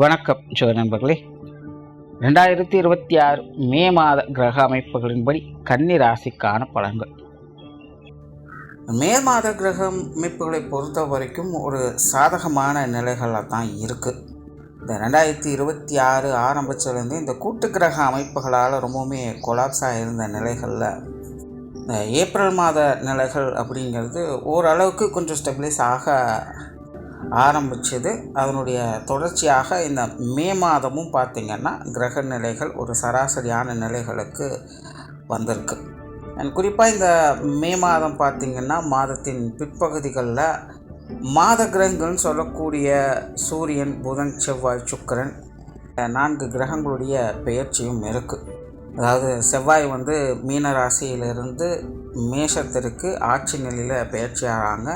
வணக்கம் நண்பர்களே. 2026 மே மாத கிரக அமைப்புகளின்படி கன்னி ராசிக்கான பலன்கள். மே மாத கிரக அமைப்புகளை பொறுத்த வரைக்கும் ஒரு சாதகமான நிலைகளாக தான் இருக்குது. இந்த 2026 ஆரம்பித்ததுலேருந்து இந்த கூட்டு கிரக அமைப்புகளால் ரொம்பவுமே கொலாப்ஸாக இருந்த நிலைகளில் இந்த ஏப்ரல் மாத நிலைகள் அப்படிங்கிறது ஓரளவுக்கு கொஞ்சம் ஸ்டெபிலைஸ் ஆக ஆரம்பிச்சது. அதனுடைய தொடர்ச்சியாக இந்த மே மாதமும் பார்த்திங்கன்னா கிரக நிலைகள் ஒரு சராசரியான நிலைகளுக்கு வந்திருக்கு. குறிப்பாக இந்த மே மாதம் பார்த்திங்கன்னா மாதத்தின் பிற்பகுதிகளில் மாத கிரகங்கள்னு சொல்லக்கூடிய சூரியன், புதன், செவ்வாய், சுக்கிரன் 4 கிரகங்களுடைய பெயர்ச்சியும் இருக்குது. அதாவது செவ்வாய் மீன ராசியிலிருந்து மேஷத்திற்கு ஆட்சி நிலையில் பெயர்ச்சி ஆகிறாங்க.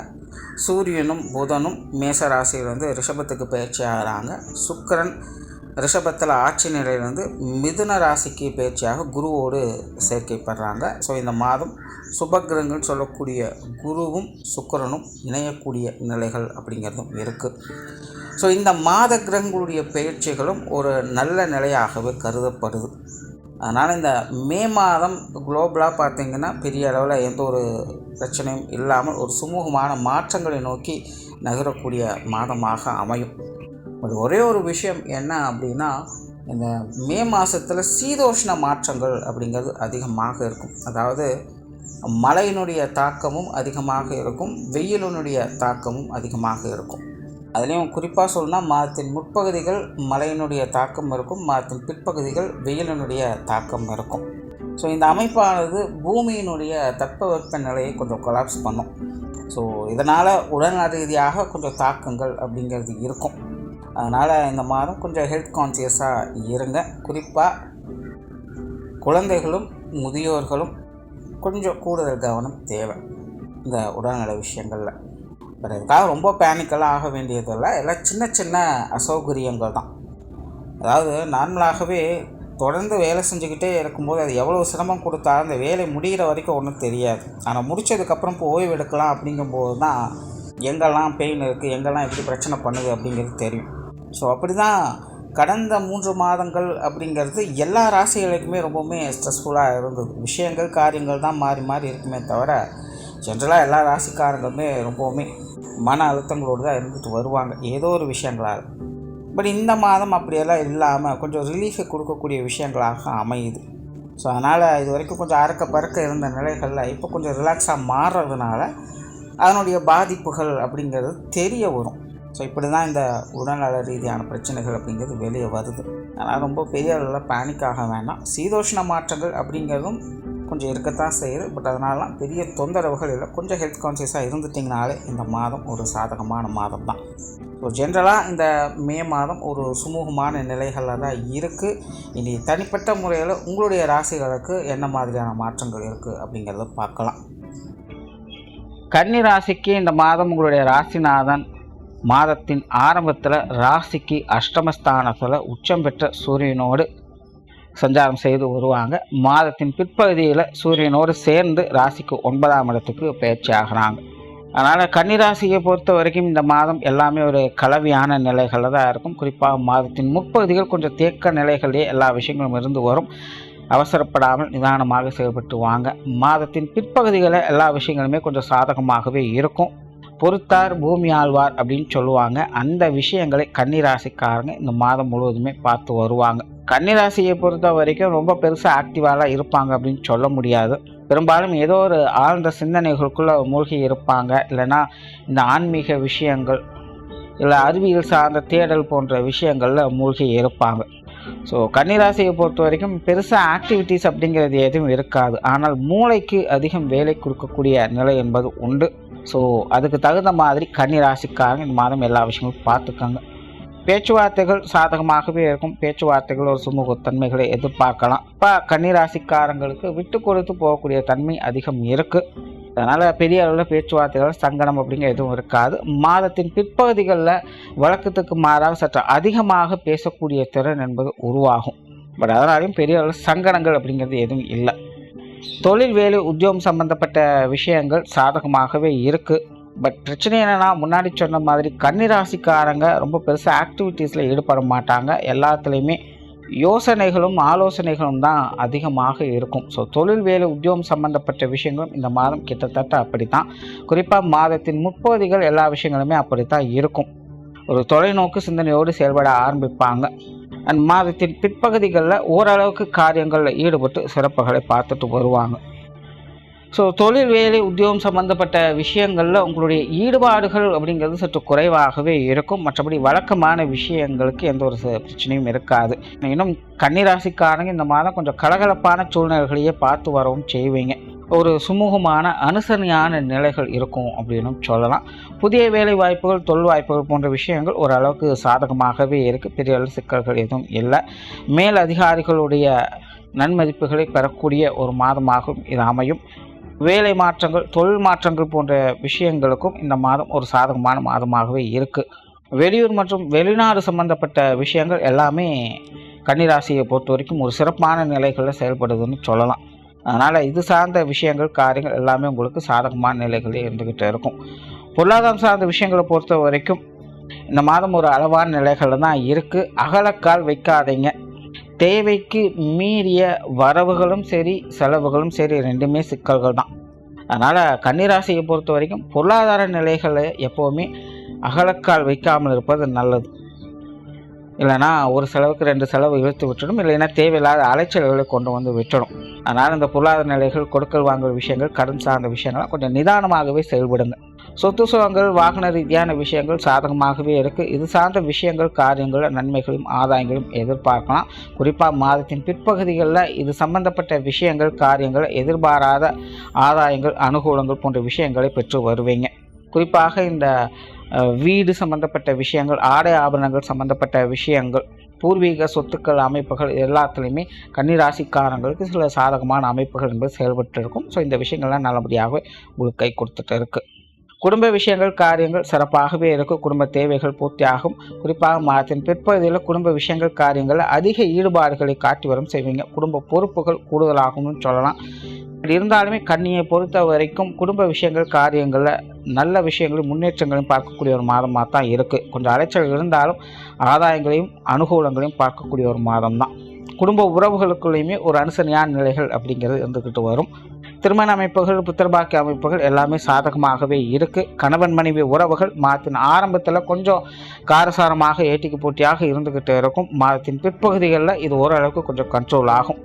சூரியனும் புதனும் மேச ராசியிலிருந்து ரிஷபத்துக்கு பயிற்சி ஆகிறாங்க. சுக்கிரன் ரிஷபத்தில் ஆட்சி நிலையிலிருந்து மிதுன ராசிக்கு பயிற்சியாக குருவோடு சேர்க்கைப்படுறாங்க. ஸோ இந்த மாதம் சுபகிரகங்கள் சொல்லக்கூடிய குருவும் சுக்கிரனும் இணையக்கூடிய நிலைகள் அப்படிங்கிறதும் இருக்குது. ஸோ இந்த மாத கிரகங்களுடைய பயிற்சிகளும் ஒரு நல்ல நிலையாகவே கருதப்படுது. அதனால் இந்த மே மாதம் குளோபலாக பார்த்திங்கன்னா பெரிய அளவில் எந்த ஒரு பிரச்சனையும் இல்லாமல் ஒரு சுமூகமான மாற்றங்களை நோக்கி நகரக்கூடிய மாதமாக அமையும். ஒரே ஒரு விஷயம் என்ன அப்படின்னா, இந்த மே மாதத்தில் சீதோஷ்ண மாற்றங்கள் அப்படிங்கிறது அதிகமாக இருக்கும். அதாவது மழையினுடைய தாக்கமும் அதிகமாக இருக்கும், வெயிலினுடைய தாக்கமும் அதிகமாக இருக்கும். அதுலேயும் குறிப்பாக சொல்லணும்னா மாதத்தின் முற்பகுதிகள் மழையினுடைய தாக்கம் இருக்கும், மாதத்தின் பிற்பகுதிகள் வெயிலினுடைய தாக்கம் இருக்கும். ஸோ இந்த அமைப்பானது பூமியினுடைய தட்பவெப்ப நிலையை கொஞ்சம் கொலாப்ஸ் பண்ணும். ஸோ இதனால் உடல்நல ரீதியாக கொஞ்சம் தாக்கங்கள் அப்படிங்கிறது இருக்கும். அதனால் இந்த மாதம் கொஞ்சம் ஹெல்த் கான்சியஸாக இருங்க. குறிப்பாக குழந்தைகளும் முதியோர்களும் கொஞ்சம் கூடுதல் கவனம் தேவை இந்த உடல்நல விஷயங்களில். பட் இதுக்காக ரொம்ப பேனிக்கெல்லாம் ஆக வேண்டியதில்லை. எல்லாம் சின்ன சின்ன அசௌகரியங்கள் தான். அதாவது நார்மலாகவே தொடர்ந்து வேலை செஞ்சுக்கிட்டே இருக்கும்போது அது எவ்வளோ சிரமம் கொடுத்தாலும் அந்த வேலை முடிகிற வரைக்கும் ஒன்றும் தெரியாது. ஆனால் முடித்ததுக்கப்புறம் இப்போ ஓய்வு எடுக்கலாம் அப்படிங்கும்போது தான் எங்கெல்லாம் பெயின் இருக்குது, எங்கெல்லாம் எப்படி பிரச்சனை பண்ணுது அப்படிங்கிறது தெரியும். ஸோ அப்படி தான் கடந்த 3 மாதங்கள் அப்படிங்கிறது எல்லா ராசிகளுக்குமே ரொம்பவுமே ஸ்ட்ரெஸ்ஃபுல்லாக இருந்தது. விஷயங்கள் காரியங்கள் தான் மாறி மாறி இருக்குமே தவிர ஜென்ரலாக எல்லா ராசிக்காரங்களுமே ரொம்பவுமே மன அழுத்தங்களோடு தான் இருந்துட்டு வருவாங்க ஏதோ ஒரு விஷயங்களால். பட் இந்த மாதம் அப்படியெல்லாம் இல்லாமல் கொஞ்சம் ரிலீஃபை கொடுக்கக்கூடிய விஷயங்களாக அமையுது. ஸோ அதனால் இது வரைக்கும் கொஞ்சம் அறக்க பறக்க இருந்த நிலைகளில் இப்போ கொஞ்சம் ரிலாக்ஸாக மாறுறதுனால அதனுடைய பாதிப்புகள் அப்படிங்கிறது தெரிய வரும். ஸோ இப்படி தான் இந்த உடல்நல ரீதியான பிரச்சனைகள் அப்படிங்கிறது வெளியே வருது. அதனால் ரொம்ப பெரிய அளவில் பேனிக் ஆக வேண்டாம். சீதோஷ்ண மாற்றங்கள் அப்படிங்கிறதும் கொஞ்சம் இருக்கத்தான் செய்யுது. பட் அதனாலலாம் பெரிய தொந்தரவுகள் இல்லை. கொஞ்சம் ஹெல்த் கான்சியஸாக இருந்துட்டிங்கனாலே இந்த மாதம் ஒரு சாதகமான மாதம் தான். ஸோ ஜென்ரலாக இந்த மே மாதம் ஒரு சுமூகமான நிலைகளில் தான் இருக்குது. இனி தனிப்பட்ட முறையில் உங்களுடைய ராசிகளுக்கு என்ன மாதிரியான மாற்றங்கள் இருக்குது அப்படிங்கிறத பார்க்கலாம். கன்னி ராசிக்கு இந்த மாதம் உங்களுடைய ராசிநாதன் மாதத்தின் ஆரம்பத்தில் ராசிக்கு அஷ்டமஸ்தானத்தில் உச்சம் பெற்ற சூரியனோடு சஞ்சாரம் செய்து வருவாங்க. மாதத்தின் பிற்பகுதியில் சூரியனோடு சேர்ந்து ராசிக்கு 9ஆம் இடத்துக்கு பயிற்சி ஆகிறாங்க. அதனால் கன்னிராசியை பொறுத்த வரைக்கும் இந்த மாதம் எல்லாமே ஒரு கலவையான நிலைகளில் தான் இருக்கும். குறிப்பாக மாதத்தின் முற்பகுதிகள் கொஞ்சம் தேக்க நிலைகளே எல்லா விஷயங்களும் இருந்து வரும். அவசரப்படாமல் நிதானமாக செயல்பட்டு வாங்க. மாதத்தின் பிற்பகுதிகளில் எல்லா விஷயங்களுமே கொஞ்சம் சாதகமாகவே இருக்கும். பொறுத்தார் பூமி ஆழ்வார் அப்படின்னு சொல்லுவாங்க. அந்த விஷயங்களை கன்னிராசிக்காரங்க இந்த மாதம் முழுவதுமே பார்த்து வருவாங்க. கன்னிராசியை பொறுத்த வரைக்கும் ரொம்ப பெருசாக ஆக்டிவாலாம் இருப்பாங்க அப்படின்னு சொல்ல முடியாது. பெரும்பாலும் ஏதோ ஒரு ஆழ்ந்த சிந்தனைகளுக்குள்ளே மூழ்கி இருப்பாங்க. இல்லைன்னா இந்த ஆன்மீக விஷயங்கள் இல்லை அறிவியல் சார்ந்த தேடல் போன்ற விஷயங்களில் மூழ்கி இருப்பாங்க. ஸோ கன்னிராசியை பொறுத்த வரைக்கும் பெருசாக ஆக்டிவிட்டீஸ் அப்படிங்கிறது எதுவும் இருக்காது. ஆனால் மூளைக்கு அதிகம் வேலை கொடுக்கக்கூடிய நிலை என்பது உண்டு. ஸோ அதுக்கு தகுந்த மாதிரி கன்னிராசிக்காரங்க இந்த மாதம் எல்லா விஷயங்களும் பார்த்துக்கோங்க. பேச்சுவார்த்தைகள் சாதகமாகவே இருக்கும். பேச்சுவார்த்தைகள் ஒரு சுமூகத்தன்மைகளை எதிர்பார்க்கலாம். இப்போ கன்னிராசிக்காரங்களுக்கு விட்டு கொடுத்து போகக்கூடிய தன்மை அதிகம் இருக்குது. அதனால் பெரிய அளவில் பேச்சுவார்த்தைகள் சங்கடம் அப்படிங்கிற எதுவும் இருக்காது. மாதத்தின் பிற்பகுதிகளில் வழக்கத்துக்கு மாறாக சற்று அதிகமாக பேசக்கூடிய திறன் என்பது உருவாகும். பட் அதனாலையும் பெரிய அளவில் சங்கடங்கள் அப்படிங்கிறது எதுவும் இல்லை. தொழில், வேலை, உத்தியோகம் சம்பந்தப்பட்ட விஷயங்கள் சாதகமாகவே இருக்குது. பட் பிரச்சனை என்னென்னா, முன்னாடி சொன்ன மாதிரி கன்னிராசிக்காரங்க ரொம்ப பெருசாக ஆக்டிவிட்டீஸில் ஈடுபட மாட்டாங்க. எல்லாத்துலேயுமே யோசனைகளும் ஆலோசனைகளும் தான் அதிகமாக இருக்கும். ஸோ தொழில், வேலை, உத்தியோகம் சம்பந்தப்பட்ட விஷயங்களும் இந்த மாதம் கிட்டத்தட்ட அப்படி தான். குறிப்பாக மாதத்தின் முற்பகுதிகள் எல்லா விஷயங்களுமே அப்படித்தான் இருக்கும். ஒரு தொலைநோக்கு சிந்தனையோடு செயல்பட ஆரம்பிப்பாங்க. அண்ட் மாதத்தின் பிற்பகுதிகளில் ஓரளவுக்கு காரியங்களில் ஈடுபட்டு சிறப்புகளை பார்த்துட்டு வருவாங்க. ஸோ தொழில், வேலை, உத்தியோகம் சம்மந்தப்பட்ட விஷயங்களில் உங்களுடைய ஈடுபாடுகள் அப்படிங்கிறது சற்று குறைவாகவே இருக்கும். மற்றபடி வழக்கமான விஷயங்களுக்கு எந்த ஒரு பிரச்சனையும் இருக்காது. இன்னும் கன்னிராசிக்காரங்க இந்த மாதம் கொஞ்சம் கலகலப்பான சூழ்நிலைகளையே பார்த்து வரவும் செய்வீங்க. ஒரு சுமூகமான அனுசரணையான நிலைகள் இருக்கும் அப்படின்னு சொல்லலாம். புதிய வேலை வாய்ப்புகள், தொழில் வாய்ப்புகள் போன்ற விஷயங்கள் ஓரளவுக்கு சாதகமாகவே இருக்குது. பெரிய அளவு சிக்கல்கள் எதுவும் இல்லை. மேல் அதிகாரிகளுடைய நன்மதிப்புகளை பெறக்கூடிய ஒரு மாதமாகவும் இது அமையும். வேலை மாற்றங்கள், தொழில் மாற்றங்கள் போன்ற விஷயங்களுக்கும் இந்த மாதம் ஒரு சாதகமான மாதமாகவே இருக்குது. வெளியூர் மற்றும் வெளிநாடு சம்பந்தப்பட்ட விஷயங்கள் எல்லாமே கன்னிராசியை பொறுத்த வரைக்கும் ஒரு சிறப்பான நிலைகளில் செயல்படுதுன்னு சொல்லலாம். அதனால் இது சார்ந்த விஷயங்கள், காரியங்கள் எல்லாமே உங்களுக்கு சாதகமான நிலைகளில் இருந்துக்கிட்டே இருக்கும். பொருளாதாரம் சார்ந்த விஷயங்களை பொறுத்த வரைக்கும் இந்த மாதம் ஒரு அளவான நிலைகளில் தான் இருக்குது. அகலக்கால் வைக்காதீங்க. தேவைக்கு மீறிய வரவுகளும் சரி, செலவுகளும் சரி, ரெண்டுமே சிக்கல்கள் தான். அதனால் கன்னிராசியை பொறுத்த வரைக்கும் பொருளாதார நிலைகளை எப்போவுமே அகலக்கால் வைக்காமல் இருப்பது நல்லது. இல்லைனா ஒரு செலவுக்கு 2 செலவு இழுத்து விட்டுடும், இல்லைன்னா தேவையில்லாத அலைச்சல்களை கொண்டு வந்து விட்டுடும். அதனால் இந்த பொருளாதார நிலைகள், கொடுக்கல் வாங்கல் விஷயங்கள், கடன் சார்ந்த விஷயங்கள்லாம் கொஞ்சம் நிதானமாகவே செயல்படுங்க. சொத்து சுகங்கள், வாகன ரீதியான விஷயங்கள் சாதகமாகவே இருக்குது. இது சார்ந்த விஷயங்கள், காரியங்கள், நன்மைகளும் ஆதாயங்களும் எதிர்பார்க்கலாம். குறிப்பாக மாதத்தின் பிற்பகுதிகளில் இது சம்பந்தப்பட்ட விஷயங்கள், காரியங்கள், எதிர்பாராத ஆதாயங்கள், அனுகூலங்கள் போன்ற விஷயங்களை பெற்று வருவீங்க. குறிப்பாக இந்த வீடு சம்பந்தப்பட்ட விஷயங்கள், ஆடை ஆபரணங்கள் சம்பந்தப்பட்ட விஷயங்கள், பூர்வீக சொத்துக்கள் அமைப்புகள் எல்லாத்துலேயுமே கன்னிராசிக்காரங்களுக்கு சில சாதகமான அமைப்புகள் என்பது செயல்பட்டு இருக்கும். ஸோ இந்த விஷயங்கள்லாம் நல்லபடியாக உங்களுக்கு கை கொடுத்துட்டு இருக்குது. குடும்ப விஷயங்கள், காரியங்கள் சிறப்பாகவே இருக்கும். குடும்ப தேவைகள் பூர்த்தியாகும். குறிப்பாக மாதத்தின் பிற்பகுதியில் குடும்ப விஷயங்கள், காரியங்களில் அதிக ஈடுபாடுகளை காட்டி வரும் செய்வீங்க. குடும்ப பொறுப்புகள் கூடுதலாகும்னு சொல்லலாம். இருந்தாலுமே கன்னியை பொறுத்த வரைக்கும் குடும்ப விஷயங்கள், காரியங்களில் நல்ல விஷயங்களையும் முன்னேற்றங்களையும் பார்க்கக்கூடிய ஒரு மாதமாக தான் இருக்குது. கொஞ்சம் அலைச்சல் இருந்தாலும் ஆதாயங்களையும் அனுகூலங்களையும் பார்க்கக்கூடிய ஒரு மாதம் தான். குடும்ப உறவுகளுக்குள்ளேயுமே ஒரு அனுசரணையான நிலைகள் அப்படிங்கிறது இருந்துக்கிட்டு வரும். திருமண அமைப்புகள், புத்திரபாக்கிய அமைப்புகள் எல்லாமே சாதகமாகவே இருக்குது. கணவன் மனைவி உறவுகள் மாதத்தின் ஆரம்பத்தில் கொஞ்சம் காரசாரமாக ஏட்டிக்கு போட்டியாக இருந்துக்கிட்டு இருக்கும். மாதத்தின் பிற்பகுதிகளில் இது ஓரளவுக்கு கொஞ்சம் கண்ட்ரோல் ஆகும்.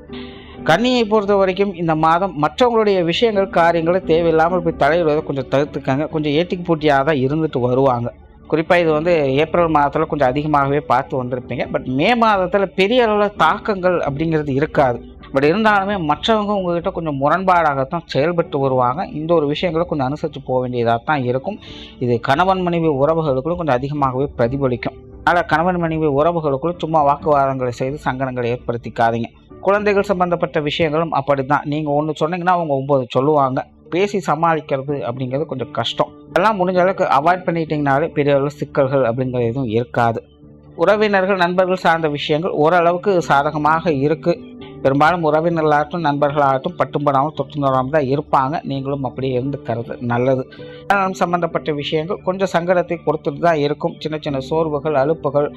கன்னியை பொறுத்த வரைக்கும் இந்த மாதம் மற்றவங்களுடைய விஷயங்கள், காரியங்களை தேவையில்லாமல் போய் தலையிடுவதை கொஞ்சம் தவிர்த்துக்காங்க. கொஞ்சம் ஏட்டிக்கு போட்டியாக தான் இருந்துட்டு வருவாங்க. குறிப்பாக இது ஏப்ரல் மாதத்தில் கொஞ்சம் அதிகமாகவே பார்த்து வந்திருப்பீங்க. பட் மே மாதத்தில் பெரிய அளவில் தாக்கங்கள் அப்படிங்கிறது இருக்காது. பட் இருந்தாலுமே மற்றவங்க உங்கள்கிட்ட கொஞ்சம் முரண்பாடாகத்தான் செயல்பட்டு வருவாங்க. இந்த ஒரு விஷயங்களை கொஞ்சம் அனுசரித்து போக வேண்டியதாக தான் இருக்கும். இது கணவன் மனைவி உறவுகளுக்குள்ள கொஞ்சம் அதிகமாகவே பிரதிபலிக்கும். அதனால் கணவன் மனைவி உறவுகளுக்குள்ள சும்மா வாக்குவாதங்களை செய்து சங்கடங்களை ஏற்படுத்திக்காதீங்க. குழந்தைகள் சம்பந்தப்பட்ட விஷயங்களும் அப்படி தான். நீங்கள் ஒன்று சொன்னீங்கன்னா அவங்க 9 சொல்லுவாங்க. பேசி சமாளிக்கிறது அப்படிங்கிறது கொஞ்சம் கஷ்டம். இதெல்லாம் முடிஞ்ச அளவுக்கு அவாய்ட் பண்ணிட்டீங்கனாலே பெரிய அளவு சிக்கல்கள் அப்படிங்கிறது எதுவும் இருக்காது. உறவினர்கள், நண்பர்கள் சார்ந்த விஷயங்கள் ஓரளவுக்கு சாதகமாக இருக்குது. பெரும்பாலும் உறவினர்களாகட்டும், நண்பர்களாகட்டும் பட்டும் படாமல் தொட்டு நோடாமல் தான் இருப்பாங்க. நீங்களும் அப்படியே இருந்துக்கிறது நல்லது. நலம் சம்பந்தப்பட்ட விஷயங்கள் கொஞ்சம் சங்கடத்தை கொடுத்துட்டு தான் இருக்கும். சின்ன சின்ன சோர்வுகள், அலுப்புகள்,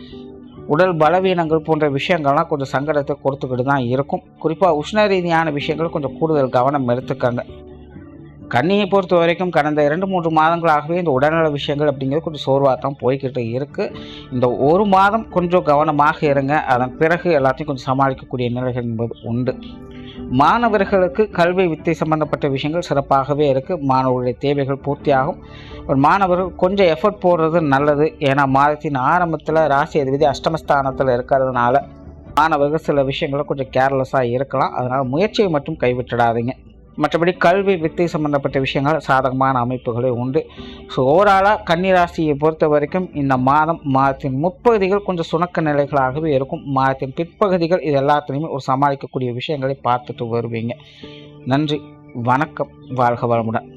உடல் பலவீனங்கள் போன்ற விஷயங்கள்லாம் கொஞ்சம் சங்கடத்தை கொடுத்துக்கிட்டு தான் இருக்கும். குறிப்பாக உஷ்ண ரீதியான விஷயங்கள் கொஞ்சம் கூடுதல் கவனம் எடுத்துக்கங்க. கன்னியை பொறுத்த வரைக்கும் கடந்த 2-3 மாதங்களாகவே இந்த உடல்நல விஷயங்கள் அப்படிங்கிறது கொஞ்சம் சோர்வாக தான் போய்கிட்டு இருக்குது. இந்த ஒரு மாதம் கொஞ்சம் கவனமாக இருங்க. அதன் பிறகு எல்லாத்தையும் கொஞ்சம் சமாளிக்கக்கூடிய நிலைகள் என்பது உண்டு. மாணவர்களுக்கு கல்வி, வித்தை சம்பந்தப்பட்ட விஷயங்கள் சிறப்பாகவே இருக்குது. மாணவர்களுடைய தேவைகள் பூர்த்தியாகும். ஒரு மாணவர்கள் கொஞ்சம் எஃபர்ட் போடுறது நல்லது. ஏன்னா மாதத்தின் ஆரம்பத்தில் ராசி அதிபதி அஷ்டமஸ்தானத்தில் இருக்கிறதுனால மாணவர்கள் சில விஷயங்களை கொஞ்சம் கேர்லெஸ்ஸாக இருக்கலாம். அதனால் முயற்சியை மட்டும் கைவிட்டுடாதீங்க. மற்றபடி கல்வி, வித்தை சம்பந்தப்பட்ட விஷயங்கள் சாதகமான அமைப்புகளே உண்டு. ஸோ ஓவராலாக கன்னிராசியை பொறுத்த வரைக்கும் இந்த மாதத்தின் முற்பகுதிகள் கொஞ்சம் சுணக்க நிலைகளாகவே இருக்கும். மாதத்தின் பிற்பகுதிகள் இது எல்லாத்துலேயுமே ஒரு சமாளிக்கக்கூடிய விஷயங்களை பார்த்துட்டு வருவீங்க. நன்றி, வணக்கம், வாழ்க வளமுடன்.